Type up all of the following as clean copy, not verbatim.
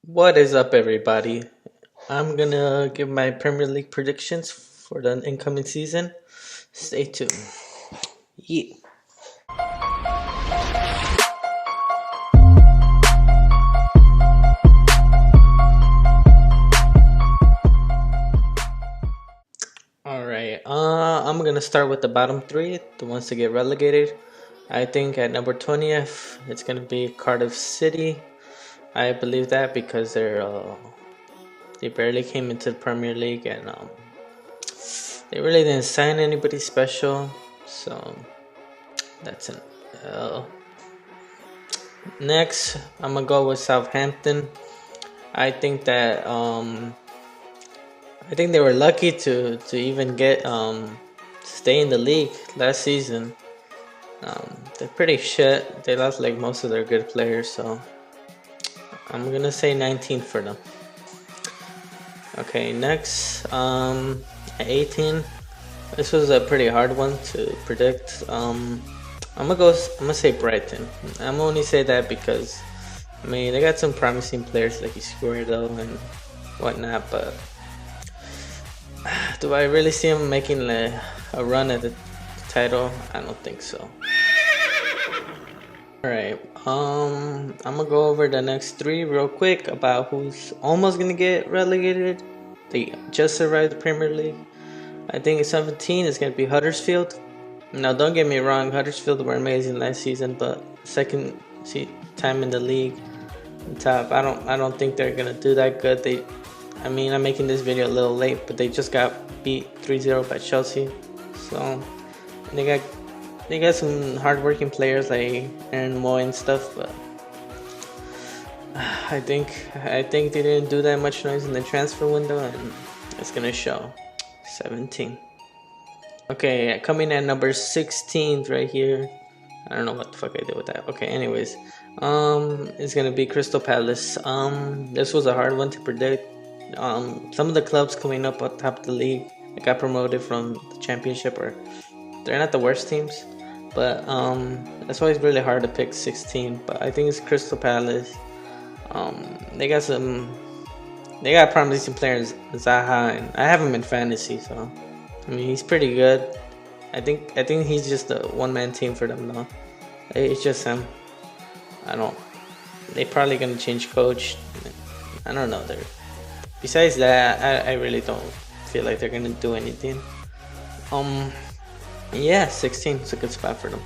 What is up, everybody? I'm gonna give my Premier League predictions for the incoming season. Stay tuned. Yeah. All right. I'm gonna start with the bottom three, the ones to get relegated. I think at number 20th, it's gonna be Cardiff City. I believe that because they barely came into the Premier League and they really didn't sign anybody special. So that's an Next, I'm gonna go with Southampton. I think that I think they were lucky to even get stay in the league last season. They're pretty shit. They lost like most of their good players, so I'm gonna say 19 for them. Okay, next at 18. This was a pretty hard one to predict. I'm gonna say Brighton. I'm only say that because I mean they got some promising players like Escuero and whatnot, but do I really see him making a run at the title? I don't think so. Alright, I'm gonna go over the next three real quick about who's almost gonna get relegated. They just arrived the Premier League. I think 17 is gonna be Huddersfield. Now, don't get me wrong, Huddersfield were amazing last season, but second time in the league, top. I don't think they're gonna do that good. I mean, I'm making this video a little late, but they just got beat 3-0 by Chelsea. So they got some hardworking players like Aaron Moy and stuff, but I think they didn't do that much noise in the transfer window, and it's gonna show. 17. Okay, coming at number 16 right here. I don't know what the fuck I did with that. Okay, anyways, it's gonna be Crystal Palace. This was a hard one to predict. Some of the clubs coming up on top of the league that got promoted from the championship, or they're not the worst teams, but that's why it's really hard to pick 16. But I think it's Crystal Palace. They got promising players, Zaha, and I have him in fantasy, so I mean he's pretty good. I think he's just a one-man team for them though. It's just him. They probably gonna change coach. I don't know. Besides that, I really don't feel like they're gonna do anything. Yeah, 16 is a good spot for them.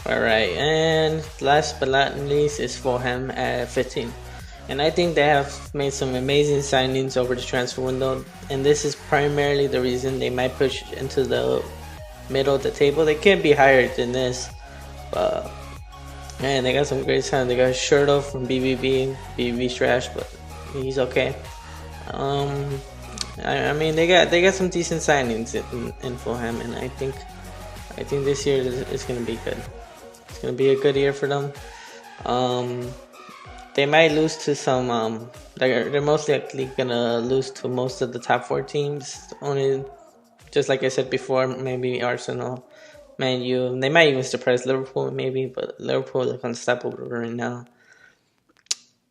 Alright, and last but not least is Fulham at 15. And I think they have made some amazing signings over the transfer window, and this is primarily the reason they might push into the middle of the table. They can't be higher than this, but man, they got some great signings. They got Shirtle from BBB. BBB's trash, but he's okay. I mean they got some decent signings in Fulham, and I think this year is gonna be good. It's gonna be a good year for them. They might lose to some. They're most likely gonna lose to most of the top 4 teams. Only, just like I said before, maybe Arsenal, Man U. They might even surprise Liverpool, maybe, but Liverpool is unstoppable right now.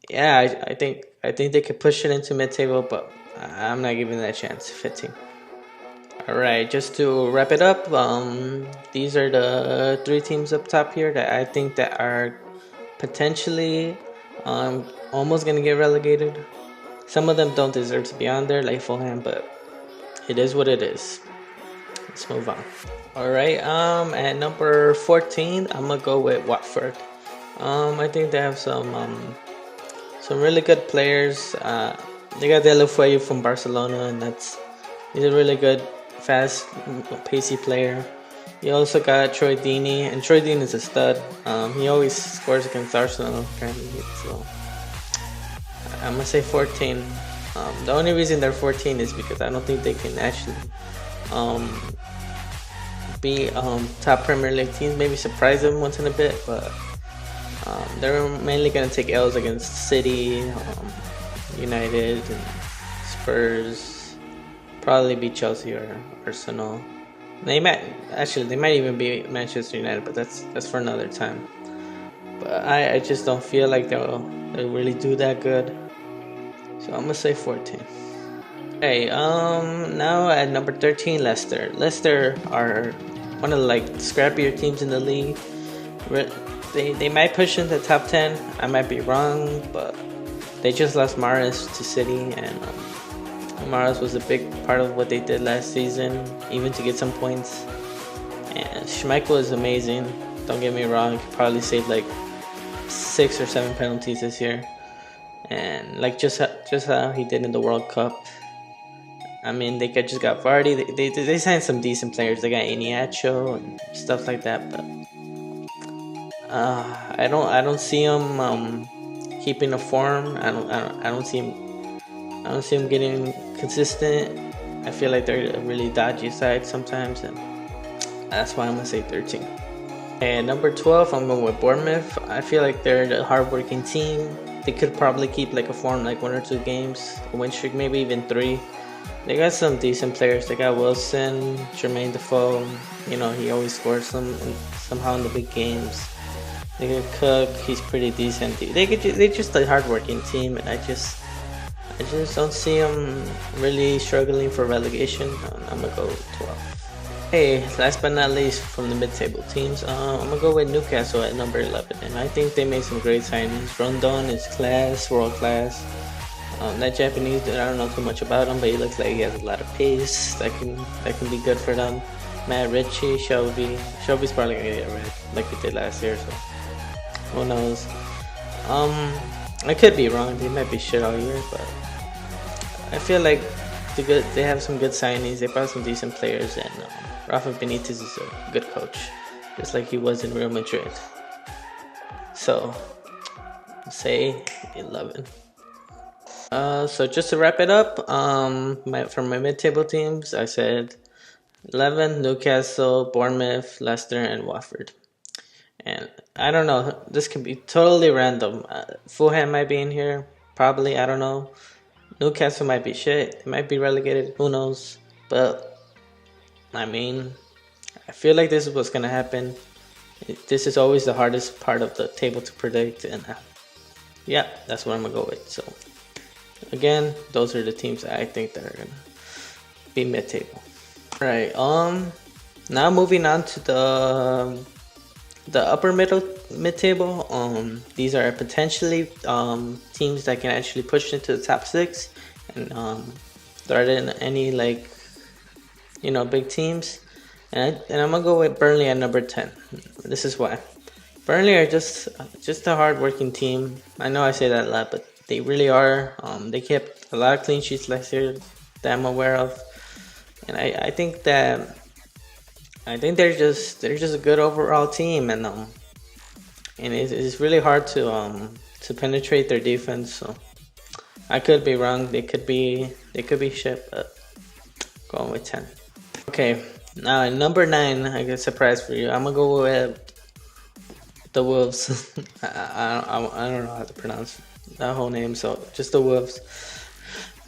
Yeah, I think they could push it into mid-table, but I'm not giving that a chance. 15. Alright, just to wrap it up, these are the 3 teams up top here that I think that are potentially almost gonna get relegated. Some of them don't deserve to be on there, like Fulham, but it is what it is. Let's move on. Alright, at number 14, I'm gonna go with Watford. I think they have some really good players. They got Deulofeu from Barcelona, and he's a really good, fast, pacey player. You also got Troy Deeney, and Troy Deeney is a stud. He always scores against Arsenal, apparently, so I'm gonna say 14. The only reason they're 14 is because I don't think they can actually be top Premier League teams. Maybe surprise them once in a bit, but they're mainly gonna take L's against City, United, and Spurs. Probably be Chelsea or Arsenal. They might even be Manchester United, but that's for another time. But I just don't feel like they'll really do that good. So I'm gonna say 14. Hey, now at number 13, Leicester. Leicester are one of the like scrappier teams in the league. They might push into the top 10. I might be wrong, but they just lost Mahrez to City, and Mahrez was a big part of what they did last season, even to get some points. And Schmeichel is amazing. Don't get me wrong. He could probably save like 6 or 7 penalties this year, and like just how he did in the World Cup. I mean, they just got Vardy. They signed some decent players. They got Iniacho and stuff like that, but I don't see him keeping a form. I don't see him getting consistent. I feel like they're a really dodgy side sometimes, and that's why I'm gonna say 13. And number 12, I'm going with Bournemouth. I feel like they're a hardworking team. They could probably keep like a form, like 1 or 2 games, a win streak, maybe even 3. They got some decent players. They got Wilson, Jermaine Defoe. You know, he always scores somehow in the big games. They got Cook. He's pretty decent. They're just a hardworking team, and I just don't see them really struggling for relegation. I'm gonna go with 12. Hey, last but not least, from the mid-table teams, I'm gonna go with Newcastle at number 11, and I think they made some great signings. Rondon is world class. That Japanese dude, I don't know too much about him, but he looks like he has a lot of pace. That can be good for them. Matt Ritchie, Shelby's probably gonna get rid like he did last year, so who knows? I could be wrong. They might be shit all year, but I feel like they have some good signings. They brought some decent players, and Rafa Benitez is a good coach, just like he was in Real Madrid. So say 11. So just to wrap it up, from my mid-table teams, I said 11, Newcastle, Bournemouth, Leicester, and Watford. And I don't know, this can be totally random. Fulham might be in here, probably, I don't know. Newcastle might be shit, they might be relegated, who knows. But, I mean, I feel like this is what's going to happen. This is always the hardest part of the table to predict, and yeah, that's what I'm going to go with. So, again, those are the teams that I think that are going to be mid-table. Alright, now moving on to the upper mid-table. These are potentially teams that can actually push into the top 6 and threat in any big teams. And I'm gonna go with Burnley at number 10. This is why. Burnley are just a hard-working team. I know I say that a lot, but they really are. They kept a lot of clean sheets last year that I'm aware of, and I think they're just a good overall team, and it's really hard to penetrate their defense. So I could be wrong. They could be shit, but going with 10. Okay, now at number 9, I got a surprise for you. I'm gonna go with the Wolves. I don't know how to pronounce that whole name, so just the Wolves.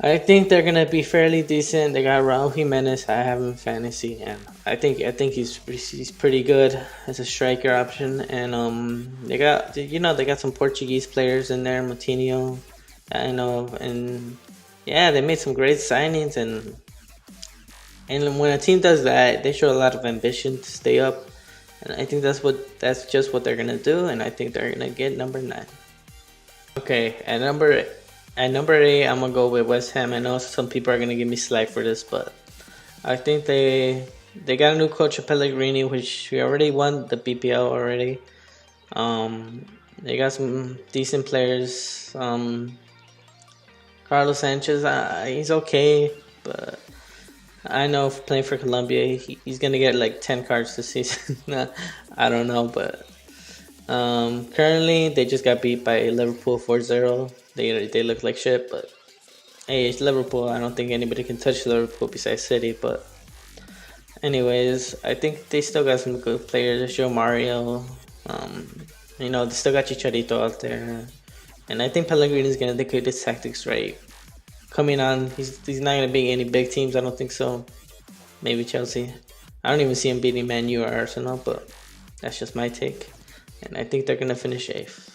I think they're gonna be fairly decent. They got Raul Jimenez. I have him in fantasy, and I think he's pretty good as a striker option. And they got some Portuguese players in there, Moutinho, I know, and yeah, they made some great signings. And when a team does that, they show a lot of ambition to stay up, and I think that's just what they're gonna do. And I think they're gonna get number 9. Okay, at number 8, I'm gonna go with West Ham. I know some people are gonna give me slack for this, but I think they got a new coach, Pellegrini, which we already won the Bpl already. They got some decent players. Carlos Sanchez, he's okay, but I know playing for Colombia, he's gonna get like 10 cards this season. I don't know, but currently they just got beat by Liverpool 4-0. They look like shit, but hey, it's Liverpool. I don't think anybody can touch Liverpool besides City. But anyways, I think they still got some good players. Joe Mario, they still got Chicharito out there, and I think Pellegrini is gonna get his tactics right. Coming on, he's not gonna beat any big teams. I don't think so. Maybe Chelsea. I don't even see him beating Man U or Arsenal, but that's just my take. And I think they're gonna finish 8th.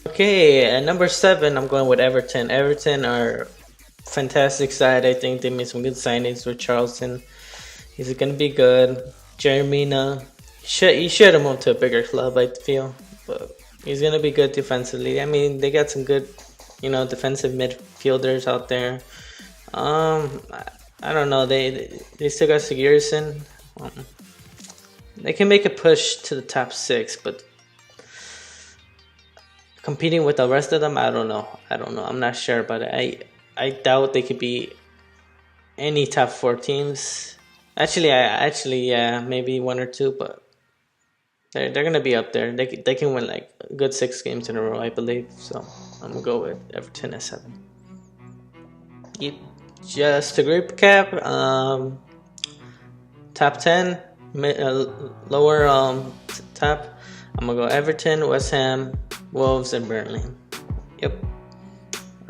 Okay, at number 7, I'm going with Everton. Everton are fantastic side. I think they made some good signings with Charlton. He's gonna be good. Jeremina, he should have moved to a bigger club, I feel, but he's gonna be good defensively. I mean, they got some good, defensive midfielders out there. I don't know. They still got Sigurdsson. Um, they can make a push to the top 6, but competing with the rest of them, I don't know. I'm not sure about it. I doubt they could be any top 4 teams. Actually, yeah, maybe 1 or 2, but they're gonna be up there. They can win like a good 6 games in a row, I believe. So I'm gonna go with Everton at 7. Yep. Just to recap, top 10, lower top. I'm gonna go Everton, West Ham, Wolves, and Burnley. Yep.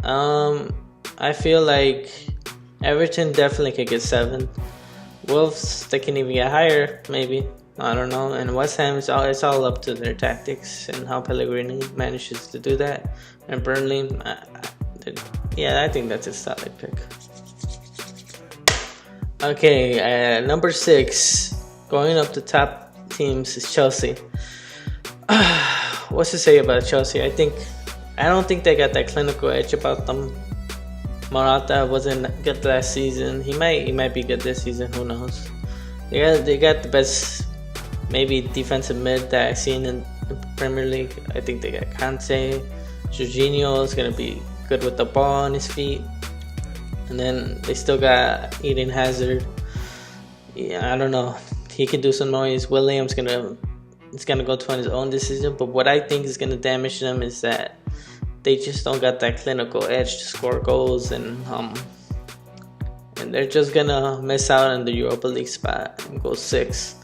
I feel like Everton definitely could get 7. Wolves, they can even get higher, maybe. I don't know. And West Ham, it's all up to their tactics and how Pellegrini manages to do that. And Burnley, I think that's a solid pick. Okay, number 6, going up the top teams is Chelsea. What's to say about Chelsea? I don't think they got that clinical edge about them. Morata wasn't good last season. He might be good this season. Who knows? They got the best maybe defensive mid that I've seen in the Premier League. I think they got Kante. Jorginho is gonna be good with the ball on his feet. And then they still got Eden Hazard. Yeah, I don't know. He can do some noise. Williams it's gonna go to on his own decision. But what I think is gonna damage them is that they just don't got that clinical edge to score goals, and they're just gonna miss out on the Europa League spot and go 6.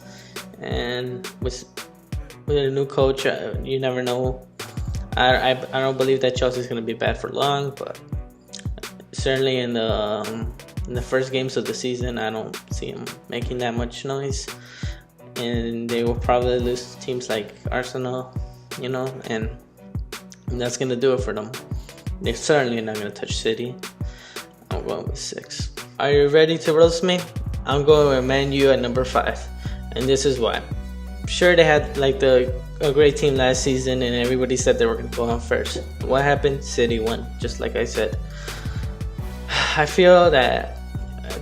And with a new coach, you never know. I don't believe that Chelsea's gonna be bad for long, but certainly in the first games of the season, I don't see them making that much noise, and they will probably lose to teams like Arsenal, and that's gonna do it for them. They're certainly not gonna touch City. I'm going with 6. Are you ready to roast me? I'm going with Man U at number 5, and this is why. Sure, they had like a great team last season, and everybody said they were gonna go on first. What happened? City won, just like I said. I feel that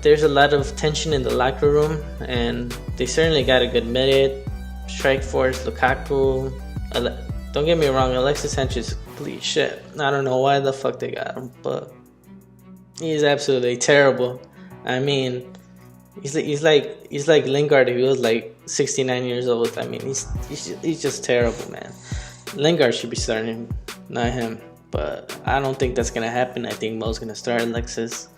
there's a lot of tension in the locker room, and they certainly got a good mid strike force. Lukaku. Don't get me wrong, Alexis Sanchez is complete shit. I don't know why the fuck they got him, but he's absolutely terrible. I mean, he's like Lingard if he was like 69 years old. I mean, he's just terrible, man. Lingard should be starting, not him. But I don't think that's gonna happen. I think Mo's gonna start Alexis.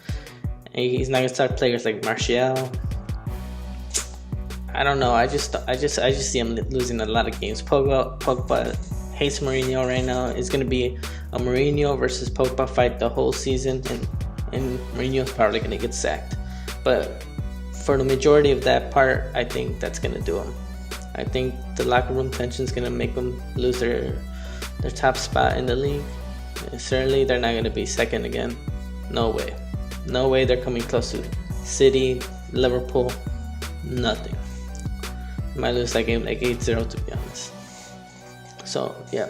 And he's not gonna start players like Martial. I don't know. I just see him losing a lot of games. Pogba hates Mourinho right now. It's gonna be a Mourinho versus Pogba fight the whole season, and Mourinho's probably gonna get sacked. But for the majority of that part, I think that's gonna do him. I think the locker room tension is gonna make them lose their top spot in the league. And certainly, they're not gonna be second again. No way. No way they're coming close to City, Liverpool, nothing. Might lose that game like 8-0 to be honest. So yeah,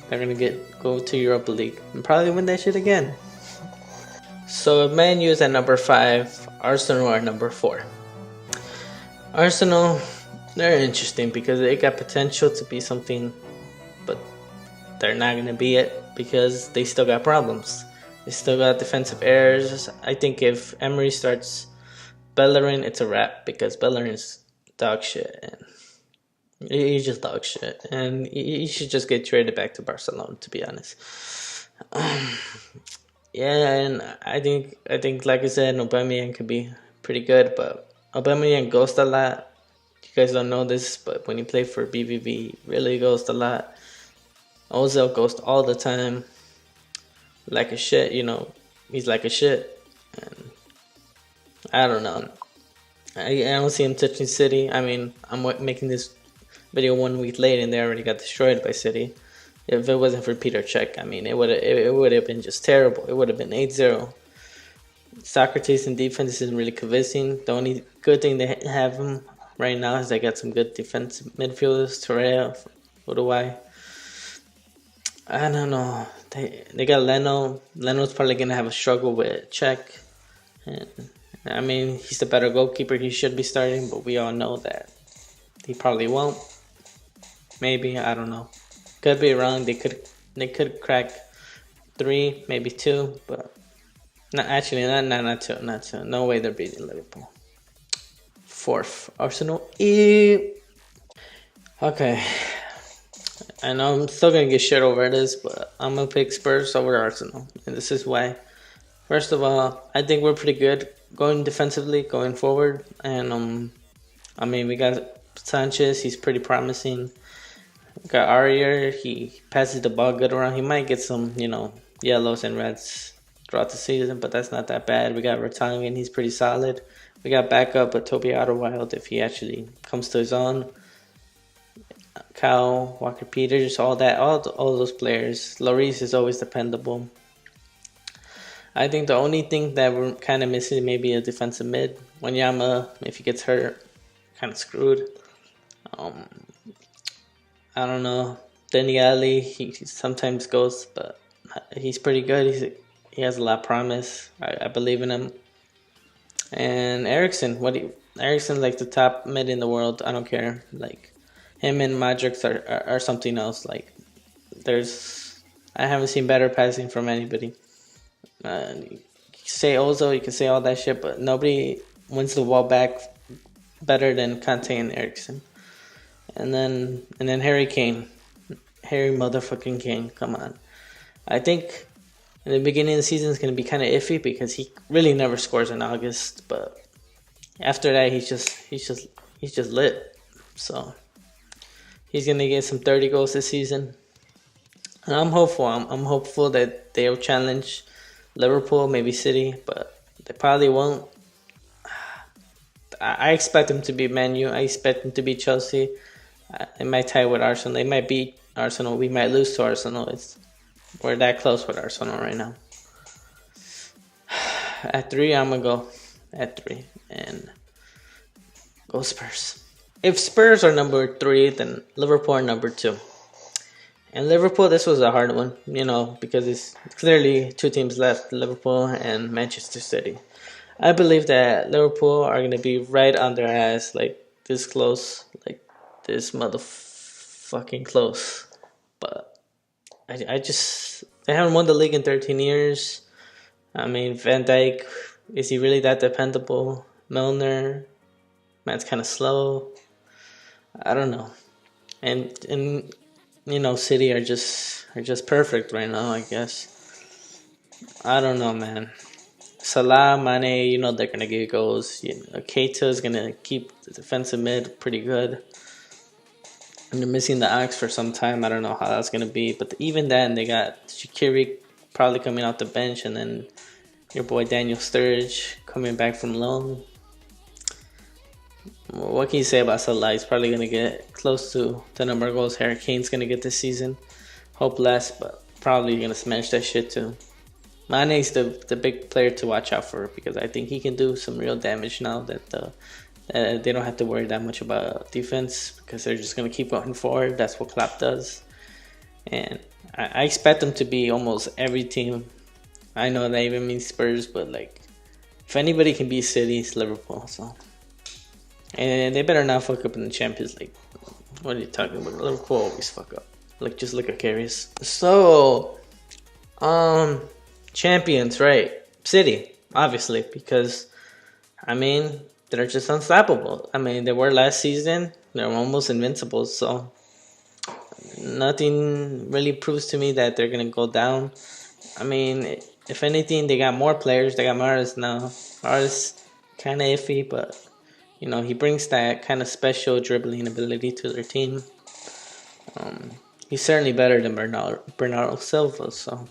they're gonna go to Europa League and probably win that shit again. So if Man U is at number 5, Arsenal are number 4. Arsenal, they're interesting because they got potential to be something, but they're not gonna be it because they still got problems. They still got defensive errors. I think if Emery starts Bellerin, it's a wrap because Bellerin's dog shit, and he's just dog shit, and he should just get traded back to Barcelona, to be honest. Yeah, and I think like I said, Aubameyang could be pretty good, but Aubameyang ghosts a lot. You guys don't know this, but when he played for BVB, he really ghosts a lot. Ozil ghosts all the time. Like a shit, he's like a shit. And I don't know. I don't see him touching City. I mean, I'm making this video 1 week late and they already got destroyed by City. if it wasn't for Peter Cech. I mean, it would have been just terrible. It would have been 8-0. Socrates in defense isn't really convincing. The only good thing they have him right now is they got some good defensive midfielders. Torreira, Uruguay. I don't know. They got Leno. Leno's probably gonna have a struggle with Czech. And, I mean, he's the better goalkeeper. He should be starting, but we all know that he probably won't. Maybe, I don't know. Could be wrong. They could crack 3, maybe 2, but not two, not two. No way they're beating Liverpool. 4th, Arsenal. Okay. I know I'm still gonna get shit over this, but I'm gonna pick Spurs over Arsenal, and this is why. First of all, I think we're pretty good going defensively, going forward, and I mean we got Sanchez. He's pretty promising. We got Aurier. He passes the ball good around. He might get some, yellows and reds throughout the season, but that's not that bad. We got Vertonghen. He's pretty solid. We got backup with Toby Alderweireld if he actually comes to his own. Kyle, Walker Peters, all those players. Lloris is always dependable. I think the only thing that we're kind of missing maybe a defensive mid. Wanyama, if he gets hurt, kind of screwed. I don't know. Daniele, he sometimes goes, but he's pretty good. He has a lot of promise. I believe in him. And Ericsson, Ericsson's like the top mid in the world. I don't care. Like him and Modric are something else. Like I haven't seen better passing from anybody. You can say Ozo, you can say all that shit, but nobody wins the ball back better than Kante and Ericsson. And then Harry Kane. Harry motherfucking Kane, come on. I think in the beginning of the season is going to be kind of iffy because he really never scores in August, but after that he's just lit. So he's going to get some 30 goals this season. And I'm hopeful. I'm hopeful that they'll challenge Liverpool, maybe City, but they probably won't. I expect them to beat Man U. I expect them to beat Chelsea. They might tie with Arsenal. They might beat Arsenal. We might lose to Arsenal. We're that close with Arsenal right now. At 3, I'm going to go at 3 and go Spurs. If Spurs are number 3, then Liverpool are number 2. And Liverpool, this was a hard one, because it's clearly 2 teams left, Liverpool and Manchester City. I believe that Liverpool are going to be right on their ass, like this close, like this motherfucking close. But they haven't won the league in 13 years. I mean, Van Dijk, is he really that dependable? Milner, man's kind of slow. I don't know. And City are just perfect right now, I guess. I don't know, man. Salah, Mane, they're going to get goals. Keita is going to keep the defensive mid pretty good. And they're missing the Ox for some time. I don't know how that's going to be. But even then, they got Shaqiri probably coming off the bench. And then your boy Daniel Sturridge coming back from loan. What can you say about Salah? He's probably going to get close to the number of goals Harry Kane's going to get this season. Hope less, but probably going to smash that shit too. Mane's the big player to watch out for because I think he can do some real damage now that they don't have to worry that much about defense because they're just going to keep going forward. That's what Klopp does. And I expect them to be almost every team. I know that even means Spurs, but if anybody can beat City, it's Liverpool. So. And they better not fuck up in the Champions League. What are you talking about? Liverpool always fuck up. Just look at Karius. So, champions, right? City, obviously, because, they're just unstoppable. They were last season. They were almost invincible, so nothing really proves to me that they're going to go down. If anything, they got more players. They got Mahrez now. Mahrez, kind of iffy, but... he brings that kind of special dribbling ability to their team. He's certainly better than Bernardo Silva. So,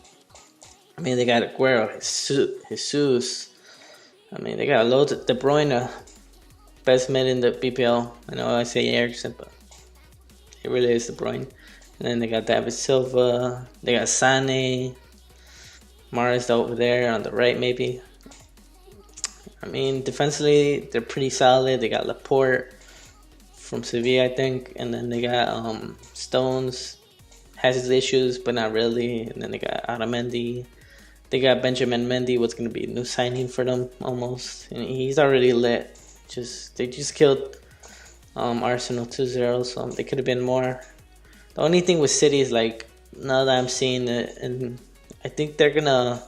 they got Aguero, Jesus. They got loads of De Bruyne, best mid in the Bpl. I know I say Ericsson, but it really is De Bruyne. And then they got David Silva. They got Sane. Mars over there on the right, maybe. I mean, defensively, they're pretty solid. They got Laporte from Sevilla, I think. And then they got Stones. Has his issues, but not really. And then they got Otamendi. They got Benjamin Mendy, what's going to be a new signing for them almost. And he's already lit. They just killed Arsenal 2-0, so they could have been more. The only thing with City is like now that I'm seeing it, and I think they're gonna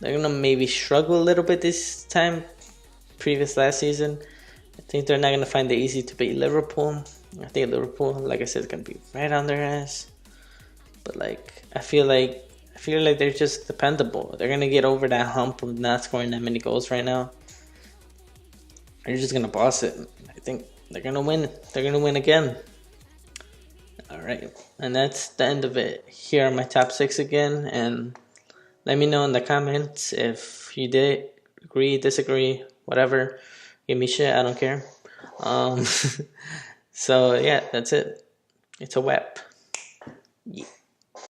maybe struggle a little bit this time. Previous last season, I think they're not gonna find it easy to beat Liverpool. I think Liverpool, like I said, is gonna be right on their ass. But like I feel like they're just dependable. They're gonna get over that hump of not scoring that many goals right now. They're just gonna boss it. I think they're gonna win. They're gonna win again. All right, and that's the end of it. Here are my top 6 again, and let me know in the comments if you did agree, disagree, whatever. Give me shit. I don't care. So yeah, that's it. It's a wrap. Yeah.